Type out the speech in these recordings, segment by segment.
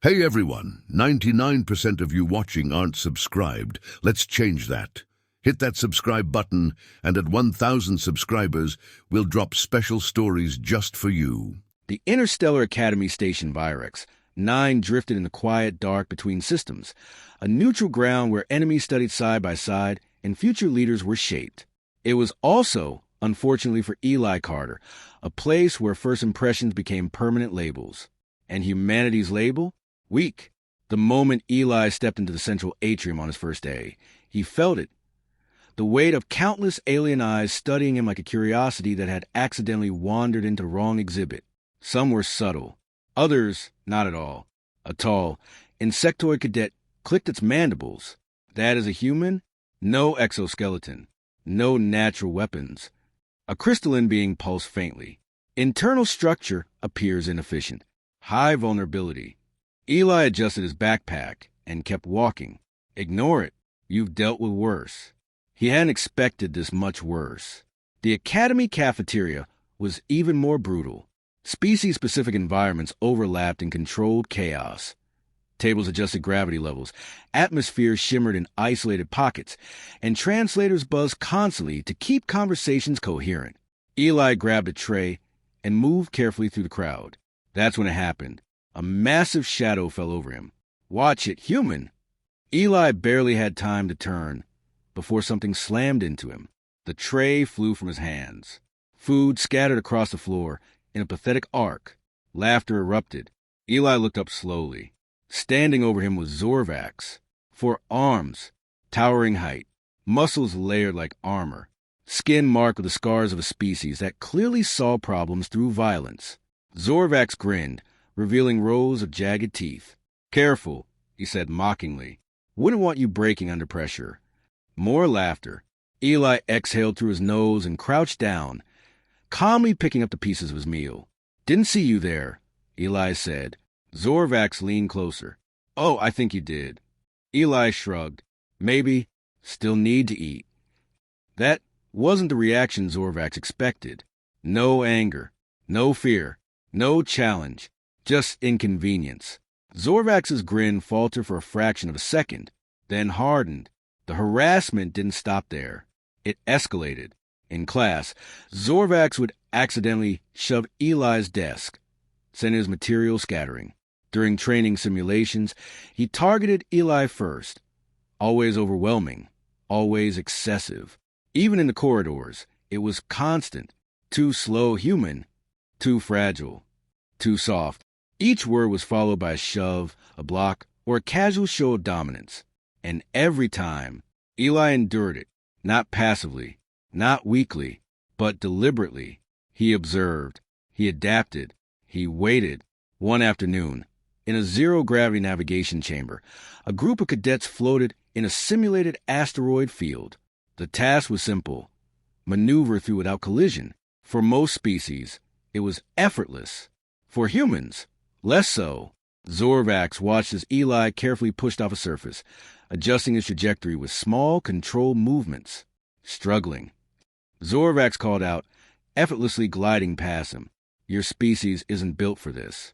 Hey everyone, 99% of you watching aren't subscribed. Let's change that. Hit that subscribe button, and at 1,000 subscribers, we'll drop special stories just for you. The Interstellar Academy Station Virex. 9 drifted in the quiet dark between systems, a neutral ground where enemies studied side by side and future leaders were shaped. It was also, unfortunately for Eli Carter, a place where first impressions became permanent labels. And humanity's label? Weak. The moment Eli stepped into the central atrium on his first day, he felt it. The weight of countless alien eyes studying him like a curiosity that had accidentally wandered into the wrong exhibit. Some were subtle, others not at all. A tall, insectoid cadet clicked its mandibles. That is a human? No exoskeleton. No natural weapons. A crystalline being pulsed faintly. Internal structure appears inefficient. High vulnerability. Eli adjusted his backpack and kept walking. Ignore it. You've dealt with worse. He hadn't expected this much worse. The Academy cafeteria was even more brutal. Species-specific environments overlapped in controlled chaos. Tables adjusted gravity levels, atmospheres shimmered in isolated pockets, and translators buzzed constantly to keep conversations coherent. Eli grabbed a tray and moved carefully through the crowd. That's when it happened. A massive shadow fell over him. Watch it, human! Eli barely had time to turn before something slammed into him. The tray flew from his hands. Food scattered across the floor in a pathetic arc. Laughter erupted. Eli looked up slowly. Standing over him was Zorvax. 4 arms, towering height, muscles layered like armor, skin marked with the scars of a species that clearly saw problems through violence. Zorvax grinned, revealing rows of jagged teeth. Careful, he said mockingly. Wouldn't want you breaking under pressure. More laughter. Eli exhaled through his nose and crouched down, calmly picking up the pieces of his meal. Didn't see you there, Eli said. Zorvax leaned closer. Oh, I think you did. Eli shrugged. Maybe. Still need to eat. That wasn't the reaction Zorvax expected. No anger. No fear. No challenge. Just inconvenience. Zorvax's grin faltered for a fraction of a second, then hardened. The harassment didn't stop there. It escalated. In class, Zorvax would accidentally shove Eli's desk, sending his material scattering. During training simulations, he targeted Eli first. Always overwhelming. Always excessive. Even in the corridors, it was constant. Too slow human. Too fragile. Too soft. Each word was followed by a shove, a block, or a casual show of dominance. And every time, Eli endured it, not passively, not weakly, but deliberately. He observed. He adapted. He waited. One afternoon, in a zero-gravity navigation chamber, a group of cadets floated in a simulated asteroid field. The task was simple. Maneuver through without collision. For most species, it was effortless. For humans, less so. Zorvax watched as Eli carefully pushed off a surface, adjusting his trajectory with small, controlled movements. Struggling. Zorvax called out, effortlessly gliding past him. Your species isn't built for this.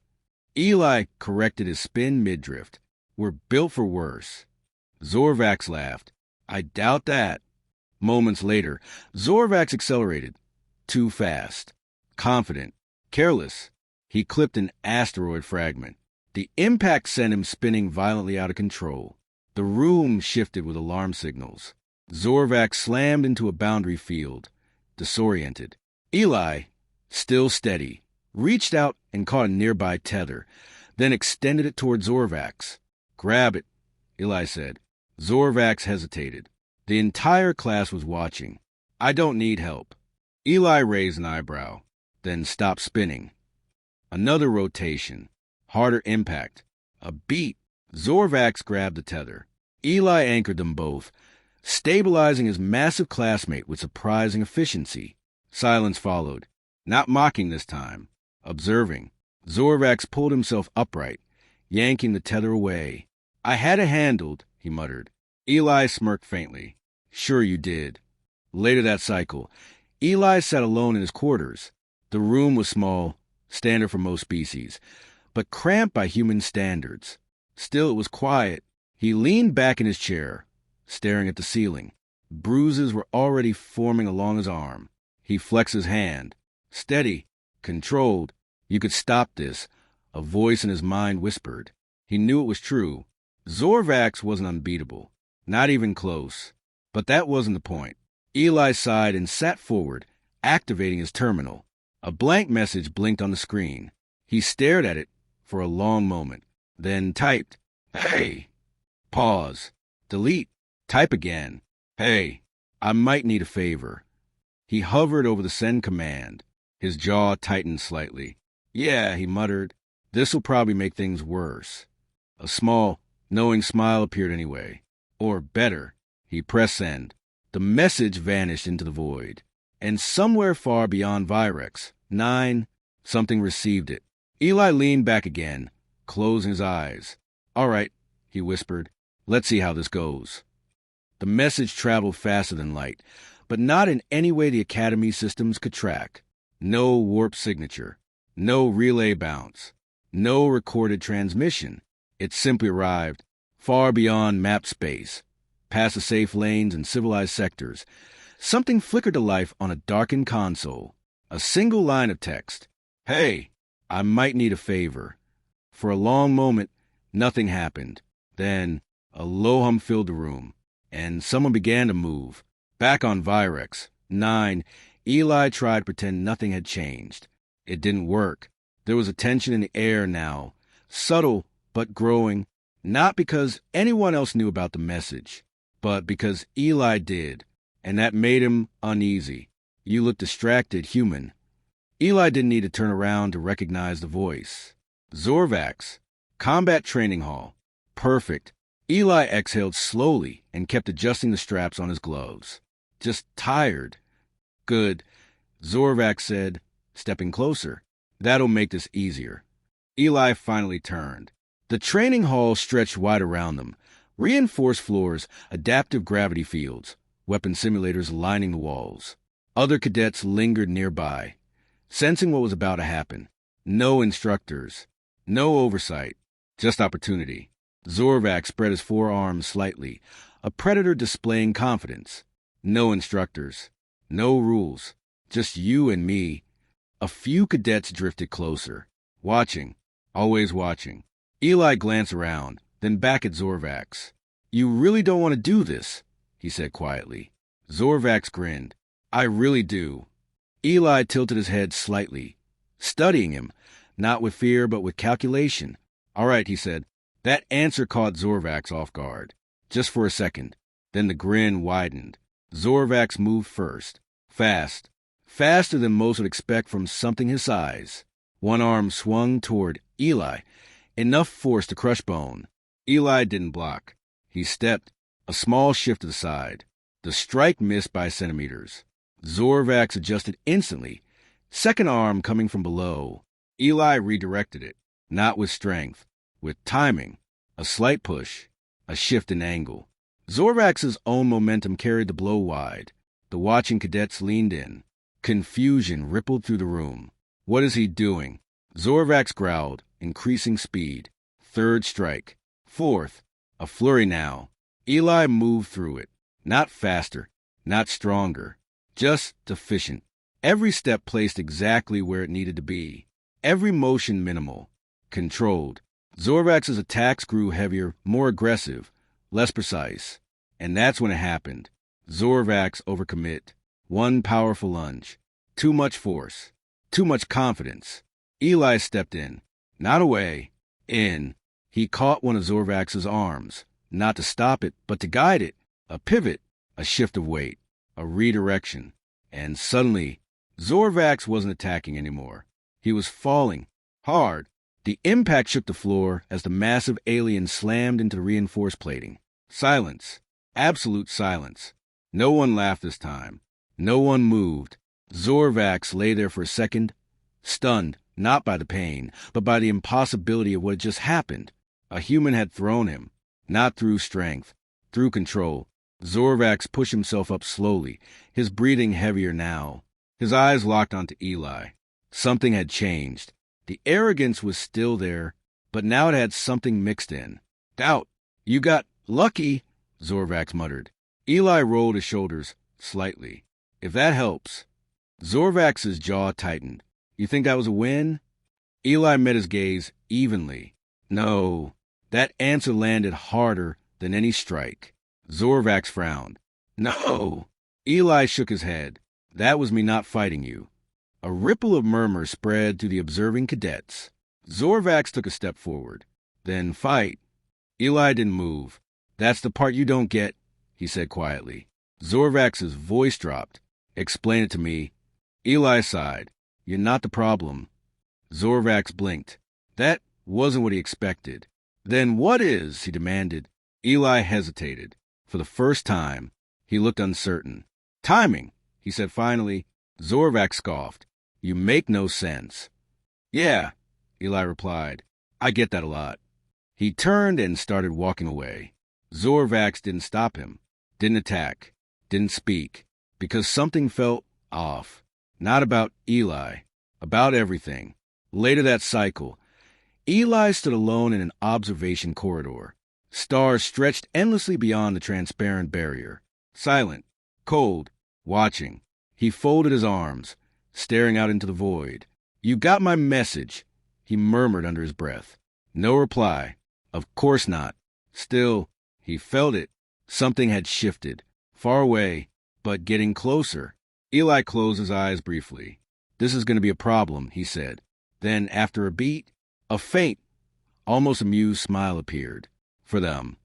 Eli corrected his spin mid-drift. We're built for worse. Zorvax laughed. I doubt that. Moments later, Zorvax accelerated. Too fast. Confident. Careless. He clipped an asteroid fragment. The impact sent him spinning violently out of control. The room shifted with alarm signals. Zorvax slammed into a boundary field, disoriented. Eli, still steady, reached out and caught a nearby tether, then extended it toward Zorvax. Grab it, Eli said. Zorvax hesitated. The entire class was watching. I don't need help. Eli raised an eyebrow, then stopped spinning. Another rotation. Harder impact. A beat. Zorvax grabbed the tether. Eli anchored them both, stabilizing his massive classmate with surprising efficiency. Silence followed. Not mocking this time. Observing. Zorvax pulled himself upright, yanking the tether away. I had it handled, he muttered. Eli smirked faintly. Sure you did. Later that cycle, Eli sat alone in his quarters. The room was small, standard for most species, but cramped by human standards. Still, it was quiet. He leaned back in his chair, staring at the ceiling. Bruises were already forming along his arm. He flexed his hand. Steady, controlled. You could stop this, a voice in his mind whispered. He knew it was true. Zorvax wasn't unbeatable. Not even close. But that wasn't the point. Eli sighed and sat forward, activating his terminal. A blank message blinked on the screen. He stared at it for a long moment, then typed, "Hey." Pause. Delete. Type again. "Hey, I might need a favor." He hovered over the send command. His jaw tightened slightly. "Yeah," he muttered. "This'll probably make things worse." A small, knowing smile appeared anyway. Or better. He pressed send. The message vanished into the void. And somewhere far beyond Virex, 9, something received it. Eli leaned back again, closing his eyes. "All right," he whispered. "Let's see how this goes." The message traveled faster than light, but not in any way the Academy systems could track. No warp signature. No relay bounce. No recorded transmission. It simply arrived, far beyond map space, past the safe lanes and civilized sectors. Something flickered to life on a darkened console. A single line of text. "Hey, I might need a favor." For a long moment, nothing happened. Then, a low hum filled the room, and someone began to move. Back on Virex, 9, Eli tried to pretend nothing had changed. It didn't work. There was a tension in the air now, subtle but growing, not because anyone else knew about the message, but because Eli did, and that made him uneasy. "You look distracted, human." Eli didn't need to turn around to recognize the voice. Zorvax, Combat Training Hall. Perfect. Eli exhaled slowly and kept adjusting the straps on his gloves. "Just tired." "Good," Zorvax said, stepping closer. "That'll make this easier." Eli finally turned. The training hall stretched wide around them. Reinforced floors, adaptive gravity fields, weapon simulators lining the walls. Other cadets lingered nearby, sensing what was about to happen. No instructors. No oversight. Just opportunity. Zorvax spread his forearms slightly, a predator displaying confidence. No instructors. No rules. Just you and me. A few cadets drifted closer. Watching. Always watching. Eli glanced around, then back at Zorvax. "You really don't want to do this," he said quietly. Zorvax grinned. "I really do." Eli tilted his head slightly, studying him, not with fear but with calculation. "All right," he said. That answer caught Zorvax off guard. Just for a second. Then the grin widened. Zorvax moved first. Fast. Faster than most would expect from something his size. One arm swung toward Eli, enough force to crush bone. Eli didn't block. He stepped, a small shift to the side. The strike missed by centimeters. Zorvax adjusted instantly, second arm coming from below. Eli redirected it, not with strength, with timing, a slight push, a shift in angle. Zorvax's own momentum carried the blow wide. The watching cadets leaned in. Confusion rippled through the room. "What is he doing?" Zorvax growled, increasing speed. Third strike. Fourth. A flurry now. Eli moved through it. Not faster, not stronger, just efficient. Every step placed exactly where it needed to be. Every motion minimal, controlled. Zorvax's attacks grew heavier, more aggressive, less precise. And that's when it happened. Zorvax overcommit. One powerful lunge. Too much force. Too much confidence. Eli stepped in. Not away. In. He caught one of Zorvax's arms. Not to stop it, but to guide it. A pivot. A shift of weight. A redirection. And suddenly, Zorvax wasn't attacking anymore. He was falling. Hard. The impact shook the floor as the massive alien slammed into the reinforced plating. Silence. Absolute silence. No one laughed this time. No one moved. Zorvax lay there for a second, stunned, not by the pain, but by the impossibility of what had just happened. A human had thrown him, not through strength, through control. Zorvax pushed himself up slowly, his breathing heavier now. His eyes locked onto Eli. Something had changed. The arrogance was still there, but now it had something mixed in. Doubt. You got lucky, Zorvax muttered. Eli rolled his shoulders slightly. If that helps. Zorvax's jaw tightened. You think that was a win? Eli met his gaze evenly. No. That answer landed harder than any strike. Zorvax frowned. No. Eli shook his head. That was me not fighting you. A ripple of murmur spread to the observing cadets. Zorvax took a step forward. Then fight. Eli didn't move. That's the part you don't get, he said quietly. Zorvax's voice dropped. Explain it to me. Eli sighed. You're not the problem. Zorvax blinked. That wasn't what he expected. Then what is? He demanded. Eli hesitated. For the first time, he looked uncertain. Timing, he said finally. Zorvax scoffed. You make no sense. Yeah, Eli replied. I get that a lot. He turned and started walking away. Zorvax didn't stop him, didn't attack, didn't speak, because something felt off. Not about Eli, about everything. Later that cycle, Eli stood alone in an observation corridor. Stars stretched endlessly beyond the transparent barrier. Silent, cold, watching. He folded his arms, staring out into the void. You got my message, he murmured under his breath. No reply. Of course not. Still, he felt it. Something had shifted. Far away, but getting closer. Eli closed his eyes briefly. This is going to be a problem, he said. Then, after a beat, a faint, almost amused smile appeared. For them.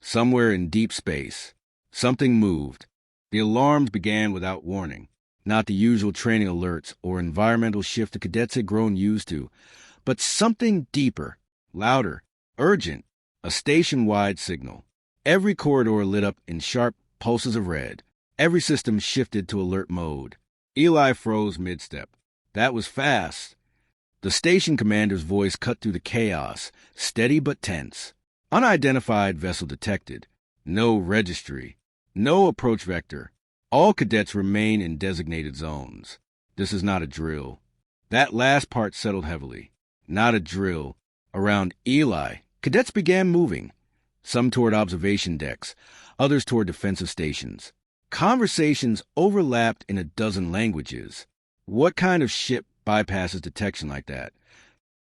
Somewhere in deep space. Something moved. The alarms began without warning. Not the usual training alerts or environmental shift the cadets had grown used to, but something deeper, louder, urgent, a station-wide signal. Every corridor lit up in sharp pulses of red. Every system shifted to alert mode. Eli froze mid-step. That was fast. The station commander's voice cut through the chaos, steady but tense. Unidentified vessel detected. No registry. No approach vector. All cadets remain in designated zones. This is not a drill. That last part settled heavily. Not a drill. Around Eli, cadets began moving. Some toward observation decks, others toward defensive stations. Conversations overlapped in a dozen languages. What kind of ship bypasses detection like that?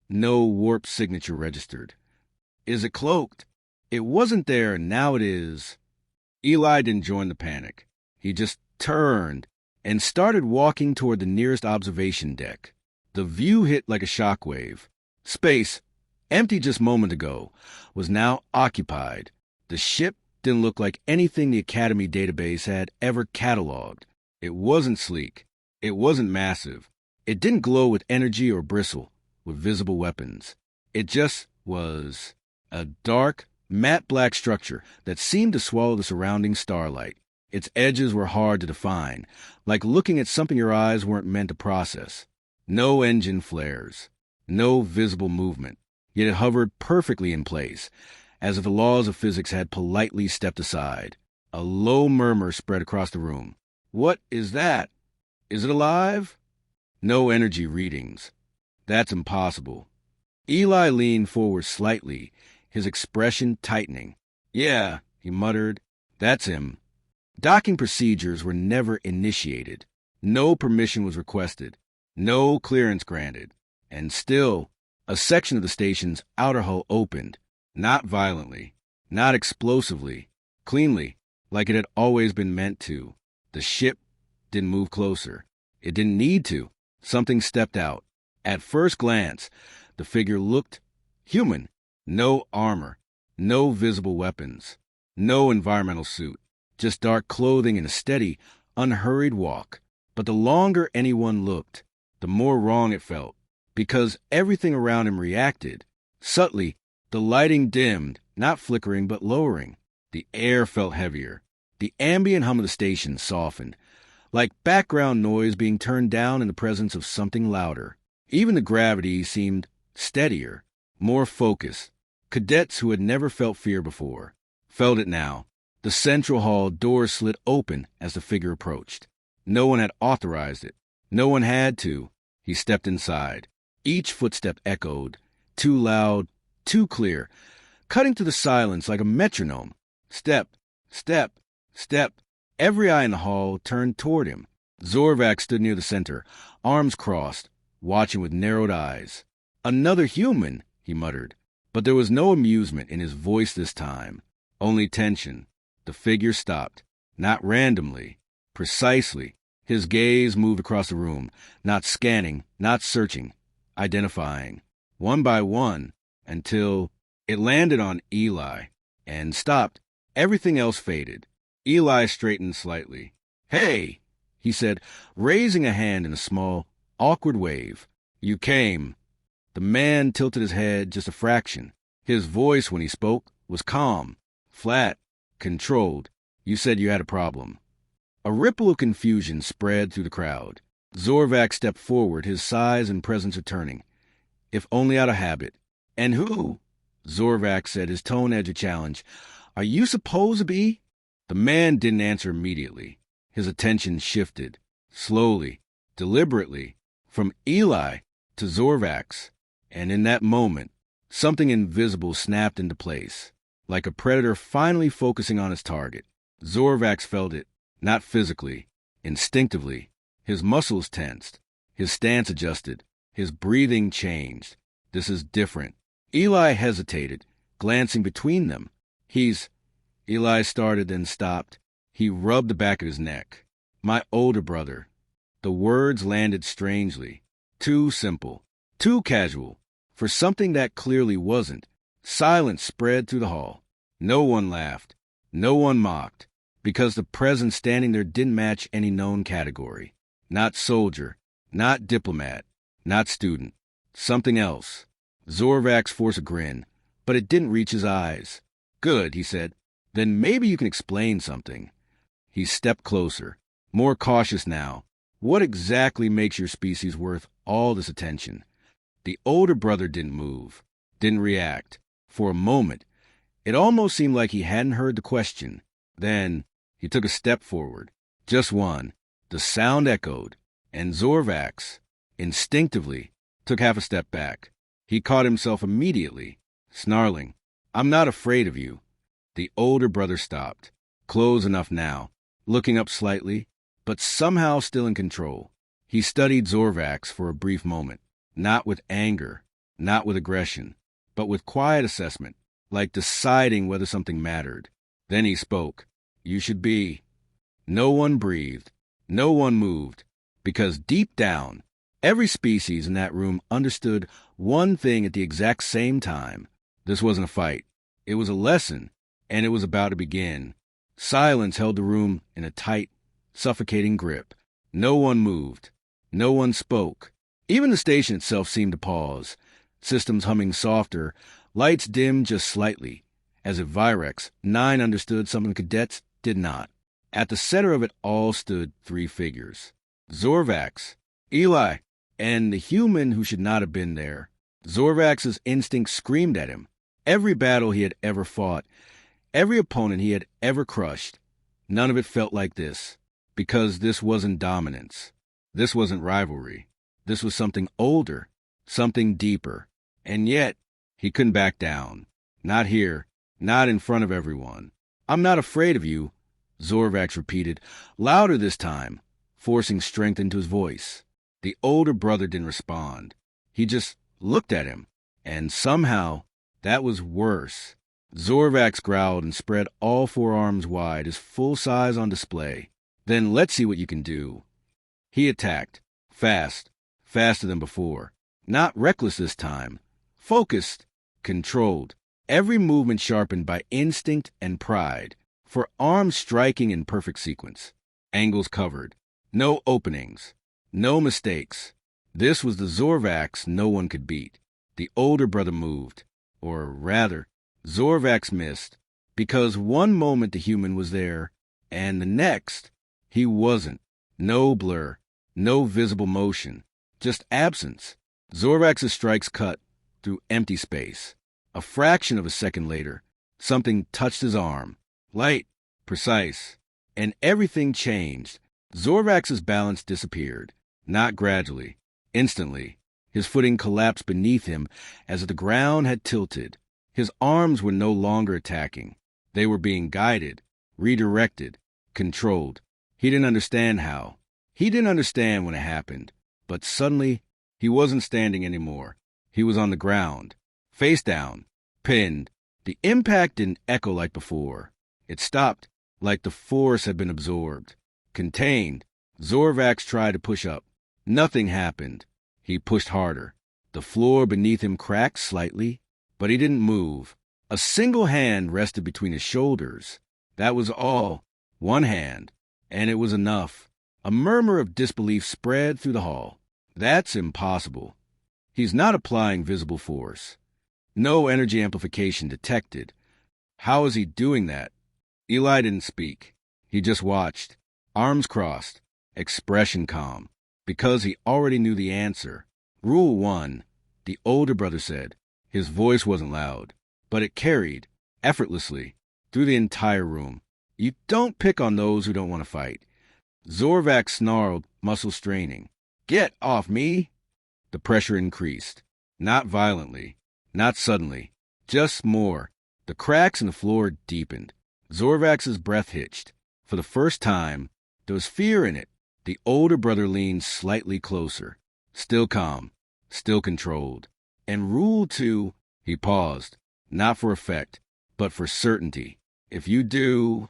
No warp signature registered. Is it cloaked? It wasn't there, and now it is. Eli didn't join the panic. He just turned and started walking toward the nearest observation deck. The view hit like a shockwave. Space, empty just a moment ago, was now occupied. The ship didn't look like anything the Academy database had ever cataloged. It wasn't sleek. It wasn't massive. It didn't glow with energy or bristle with visible weapons. It just was a dark, matte black structure that seemed to swallow the surrounding starlight. Its edges were hard to define, like looking at something your eyes weren't meant to process. No engine flares. No visible movement. Yet it hovered perfectly in place, as if the laws of physics had politely stepped aside. A low murmur spread across the room. What is that? Is it alive? No energy readings. That's impossible. Eli leaned forward slightly, his expression tightening. Yeah, he muttered. That's him. Docking procedures were never initiated. No permission was requested. No clearance granted. And still, a section of the station's outer hull opened. Not violently. Not explosively. Cleanly, like it had always been meant to. The ship didn't move closer. It didn't need to. Something stepped out. At first glance, the figure looked human. No armor. No visible weapons. No environmental suit. Just dark clothing and a steady, unhurried walk. But the longer anyone looked, the more wrong it felt, because everything around him reacted. Subtly, the lighting dimmed, not flickering but lowering. The air felt heavier. The ambient hum of the station softened, like background noise being turned down in the presence of something louder. Even the gravity seemed steadier, more focused. Cadets who had never felt fear before felt it now. The central hall doors slid open as the figure approached. No one had authorized it. No one had to. He stepped inside. Each footstep echoed, too loud, too clear, cutting through the silence like a metronome. Step, step, step. Every eye in the hall turned toward him. Zorvac stood near the center, arms crossed, watching with narrowed eyes. "Another human," he muttered. But there was no amusement in his voice this time, only tension. The figure stopped, not randomly, precisely. His gaze moved across the room, not scanning, not searching, identifying, one by one, until it landed on Eli, and stopped. Everything else faded. Eli straightened slightly. "Hey," he said, raising a hand in a small, awkward wave. "You came." The man tilted his head just a fraction. His voice, when he spoke, was calm, flat, controlled. "You said you had a problem." A ripple of confusion spread through the crowd. Zorvac stepped forward, his size and presence returning, if only out of habit. "And who?" Zorvac said, his tone edge a challenge. "Are you supposed to be?" The man didn't answer immediately. His attention shifted, slowly, deliberately, from Eli to Zorvac. And in that moment, something invisible snapped into place, like a predator finally focusing on its target. Zorvac felt it, not physically, instinctively. His muscles tensed, his stance adjusted, his breathing changed. "This is different." Eli hesitated, glancing between them. Eli started, then stopped. He rubbed the back of his neck. "My older brother." The words landed strangely, too simple, too casual, for something that clearly wasn't. Silence spread through the hall. No one laughed, no one mocked, because the presence standing there didn't match any known category. Not soldier, not diplomat, not student. Something else. Zorvac forced a grin, but it didn't reach his eyes. "Good," he said. "Then maybe you can explain something." He stepped closer, more cautious now. "What exactly makes your species worth all this attention?" The older brother didn't move, didn't react. For a moment, it almost seemed like he hadn't heard the question. Then he took a step forward, just one. The sound echoed, and Zorvac, instinctively, took half a step back. He caught himself immediately, snarling, "I'm not afraid of you." The older brother stopped, close enough now, looking up slightly, but somehow still in control. He studied Zorvac for a brief moment, not with anger, not with aggression, but with quiet assessment, like deciding whether something mattered. Then he spoke. "You should be." No one breathed, no one moved, because deep down, every species in that room understood one thing at the exact same time. This wasn't a fight. It was a lesson, and it was about to begin. Silence held the room in a tight, suffocating grip. No one moved. No one spoke. Even the station itself seemed to pause, systems humming softer, lights dimmed just slightly, as if Virex 9 understood something cadets did not. At the center of it all stood 3 figures. Zorvac, Eli, and the human who should not have been there. Zorvac's instinct screamed at him. Every battle he had ever fought, every opponent he had ever crushed, none of it felt like this, because this wasn't dominance. This wasn't rivalry. This was something older, something deeper. And yet, he couldn't back down. Not here, not in front of everyone. "I'm not afraid of you," Zorvac repeated, louder this time, forcing strength into his voice. The older brother didn't respond. He just looked at him, and somehow that was worse. Zorvac growled and spread all 4 arms wide, his full size on display. "Then let's see what you can do." He attacked, fast, faster than before. Not reckless this time. Focused, controlled. Every movement sharpened by instinct and pride. For arms striking in perfect sequence. Angles covered. No openings. No mistakes. This was the Zorvac no one could beat. The older brother moved. Or rather, Zorvac missed. Because one moment the human was there, and the next, he wasn't. No blur. No visible motion. Just absence. Zorvac's strikes cut through empty space. A fraction of a second later, something touched his arm. Light, precise, and everything changed. Zorvac's balance disappeared, not gradually, instantly. His footing collapsed beneath him as if the ground had tilted. His arms were no longer attacking. They were being guided, redirected, controlled. He didn't understand how. He didn't understand when it happened. But suddenly, he wasn't standing anymore. He was on the ground, face down, pinned. The impact didn't echo like before. It stopped, like the force had been absorbed. Contained, Zorvax tried to push up. Nothing happened. He pushed harder. The floor beneath him cracked slightly, but he didn't move. A single hand rested between his shoulders. That was all. One hand. And it was enough. A murmur of disbelief spread through the hall. That's impossible. He's not applying visible force. No energy amplification detected. How is he doing that? Eli didn't speak. He just watched, arms crossed, expression calm, because he already knew the answer. Rule 1, the older brother said. His voice wasn't loud, but it carried, effortlessly, through the entire room. You don't pick on those who don't want to fight. Zorvax snarled, muscle straining. Get off me! The pressure increased. Not violently, not suddenly, just more. The cracks in the floor deepened. Zorvax's breath hitched. For the first time, there was fear in it. The older brother leaned slightly closer. Still calm, still controlled. And Rule 2, he paused, not for effect, but for certainty. If you do...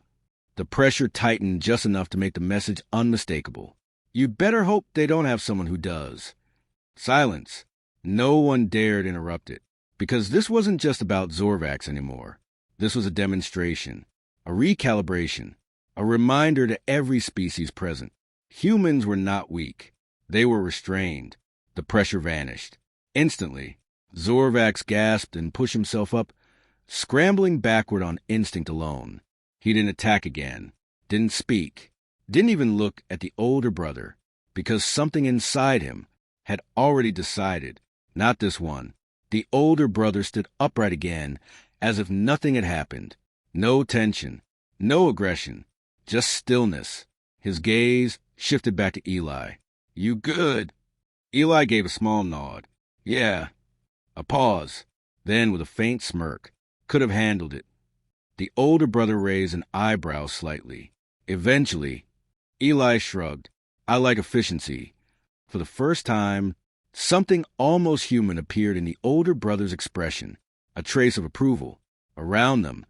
The pressure tightened just enough to make the message unmistakable. You better hope they don't have someone who does. Silence. No one dared interrupt it, because this wasn't just about Zorvax anymore. This was a demonstration, a recalibration, a reminder to every species present. Humans were not weak. They were restrained. The pressure vanished. Instantly, Zorvax gasped and pushed himself up, scrambling backward on instinct alone. He didn't attack again, didn't speak, didn't even look at the older brother, because something inside him had already decided, not this one. The older brother stood upright again, as if nothing had happened. No tension, no aggression, just stillness. His gaze shifted back to Eli. You good? Eli gave a small nod. Yeah. A pause. Then, with a faint smirk, could have handled it. The older brother raised an eyebrow slightly. Eventually, Eli shrugged. I like efficiency. For the first time, something almost human appeared in the older brother's expression, a trace of approval. Around them,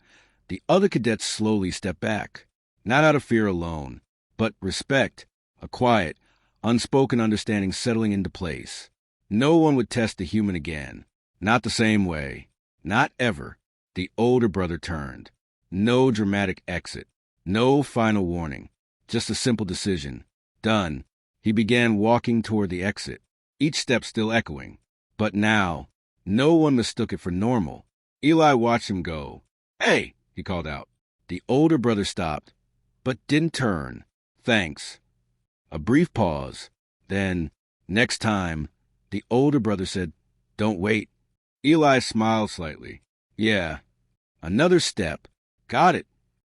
the other cadets slowly stepped back, not out of fear alone, but respect, a quiet, unspoken understanding settling into place. No one would test the human again. Not the same way. Not ever. The older brother turned. No dramatic exit. No final warning. Just a simple decision. Done. He began walking toward the exit, each step still echoing. But now, no one mistook it for normal. Eli watched him go. Hey, he called out. The older brother stopped, but didn't turn. Thanks. A brief pause. Then, next time, the older brother said, Don't wait. Eli smiled slightly. Yeah. Another step. Got it.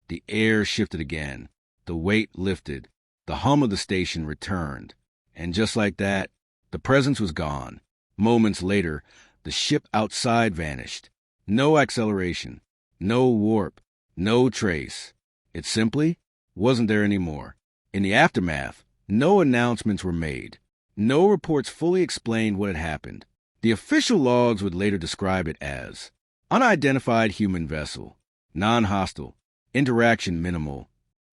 The air shifted again. The weight lifted. The hum of the station returned. And just like that, the presence was gone. Moments later, the ship outside vanished. No acceleration. No warp. No trace. It simply wasn't there anymore. In the aftermath, no announcements were made. No reports fully explained what had happened. The official logs would later describe it as unidentified human vessel, non-hostile, interaction minimal.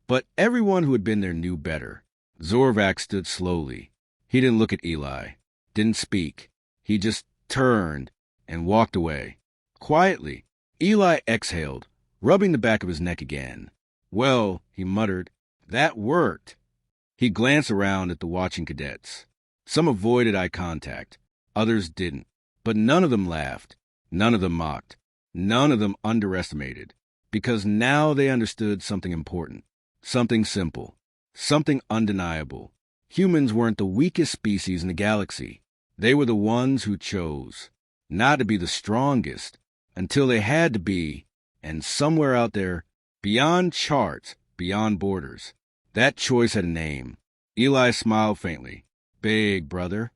But everyone who had been there knew better. Zorvax stood slowly. He didn't look at Eli, didn't speak. He just turned and walked away. Quietly, Eli exhaled, rubbing the back of his neck again. Well, he muttered, that worked. He glanced around at the watching cadets. Some avoided eye contact. Others didn't. But none of them laughed. None of them mocked. None of them underestimated. Because now they understood something important. Something simple. Something undeniable. Humans weren't the weakest species in the galaxy. They were the ones who chose not to be the strongest until they had to be, and somewhere out there, beyond charts, beyond borders, that choice had a name. Eli smiled faintly. Big brother.